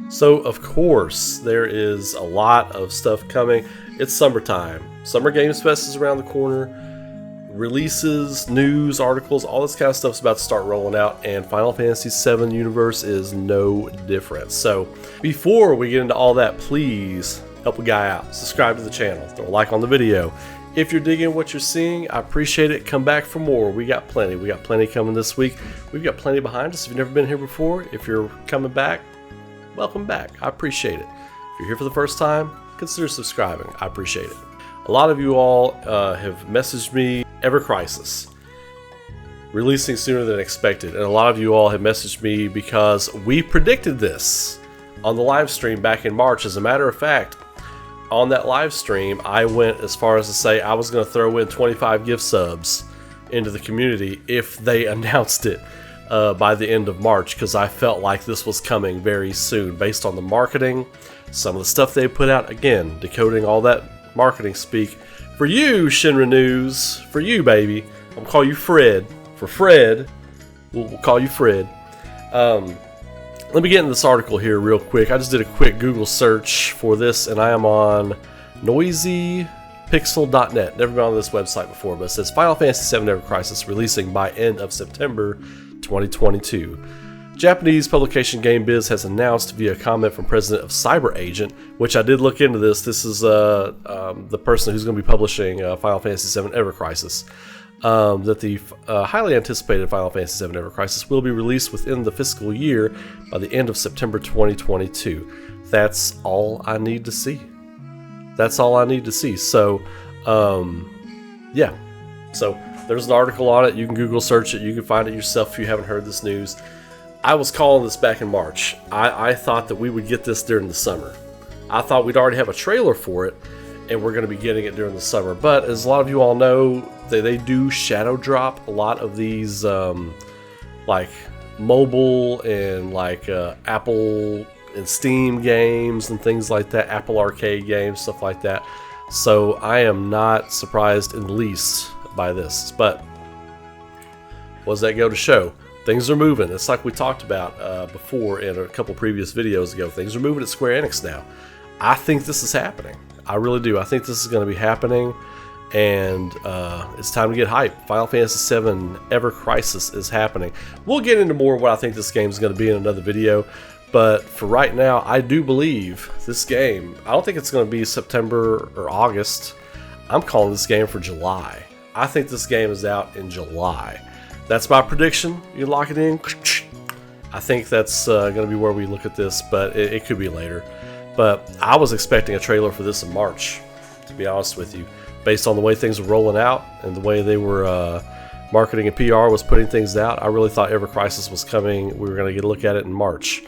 So, of course, there is a lot of stuff coming. It's summertime. Summer Games Fest is around the corner. Releases, news, articles, all this kind of stuff is about to start rolling out, and Final Fantasy VII Universe is no different. So, before we get into all that, please help a guy out. Subscribe to the channel. Throw a like on the video. If you're digging what you're seeing, I appreciate it. Come back for more. We got plenty. We got plenty coming this week. We've got plenty behind us. If you've never been here before, if you're coming back, welcome back. I appreciate it. If you're here for the first time, consider subscribing. I appreciate it. A lot of you all have messaged me, Ever Crisis, releasing sooner than expected. And a lot of you all have messaged me because we predicted this on the live stream back in March. As a matter of fact, on that live stream, I went as far as to say I was going to throw in 25 gift subs into the community if they announced it by the end of March, because I felt like this was coming very soon based on the marketing, some of the stuff they put out. Again, decoding all that marketing speak. For you, Shinra News, for you, baby, I'm going to call you Fred. For Fred, we'll call you Fred. Let me get into this article here real quick. I just did a quick Google search for this, and I am on noisypixel.net. Never been on this website before, but it says Final Fantasy VII Ever Crisis releasing by end of September 2022. Japanese publication Game Biz has announced via comment from president of Cyber Agent, which I did look into this. This is the person who's going to be publishing Final Fantasy VII Ever Crisis. That the highly anticipated Final Fantasy VII Ever Crisis will be released within the fiscal year by the end of September 2022. That's all I need to see. That's all I need to see. So, yeah. So, there's an article on it. You can Google search it. You can find it yourself if you haven't heard this news. I was calling this back in March. I thought that we would get this during the summer. I thought we'd already have a trailer for it, and we're going to be getting it during the summer. But as a lot of you all know, they do shadow drop a lot of these like mobile and like Apple and Steam games and things like that, Apple Arcade games, stuff like that. So I am not surprised in the least by this. But what does that go to show? Things are moving. It's like we talked about before in a couple previous videos ago. Things are moving at Square Enix now. I think this is happening. I really do. I think this is going to be happening, and it's time to get hyped. Final Fantasy VII Ever Crisis is happening. We'll get into more of what I think this game is going to be in another video, but for right now, I do believe this game, I don't think it's going to be September or August. I'm calling this game for July. I think this game is out in July. That's my prediction. You lock it in. I think that's going to be where we look at this, but it could be later. But I was expecting a trailer for this in March, to be honest with you. Based on the way things were rolling out and the way they were marketing and PR was putting things out, I really thought Ever Crisis was coming. We were going to get a look at it in March.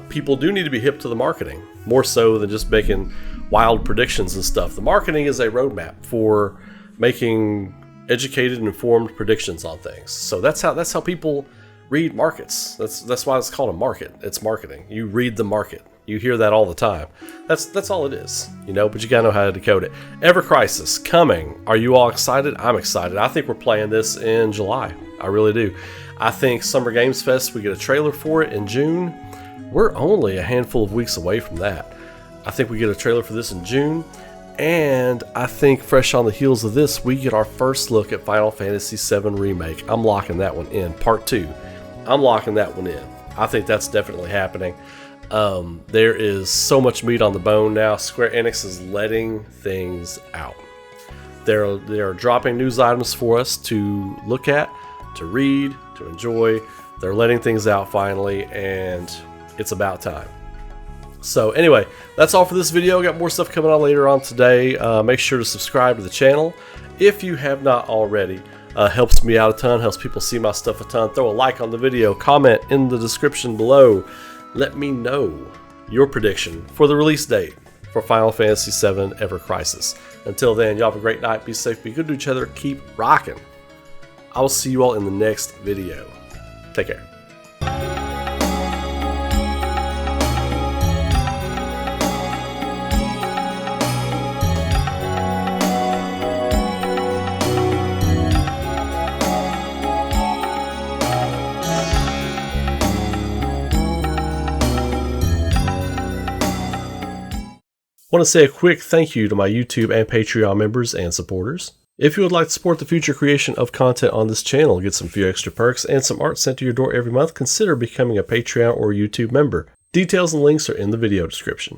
People do need to be hip to the marketing, more so than just making wild predictions and stuff. The marketing is a roadmap for making educated and informed predictions on things. So that's how people read markets. That's why it's called a market. It's marketing. You read the market. You hear that all the time. That's all it is, you know, but you gotta know how to decode it. Ever Crisis coming. Are you all excited? I'm excited. I think we're playing this in July. I really do. I think Summer Games Fest, we get a trailer for it in June. We're only a handful of weeks away from that. I think we get a trailer for this in June. And I think fresh on the heels of this, we get our first look at Final Fantasy VII Remake. I'm locking that one in. Part 2. I'm locking that one in. I think that's definitely happening. There is so much meat on the bone now. Square Enix is letting things out. They are dropping news items for us to look at, to read, to enjoy. They're letting things out finally, and it's about time. So anyway, that's all for this video. Got more stuff coming on later on today. Make sure to subscribe to the channel if you have not already. Helps me out a ton, helps people see my stuff a ton. Throw a like on the video, comment in the description below. Let me know your prediction for the release date for Final Fantasy VII Ever Crisis. Until then, y'all have a great night. Be safe, be good to each other, keep rocking. I will see you all in the next video. Take care. want to say a quick thank you to my YouTube and Patreon members and supporters. If you would like to support the future creation of content on this channel, get some few extra perks and some art sent to your door every month, consider becoming a Patreon or YouTube member. Details and links are in the video description.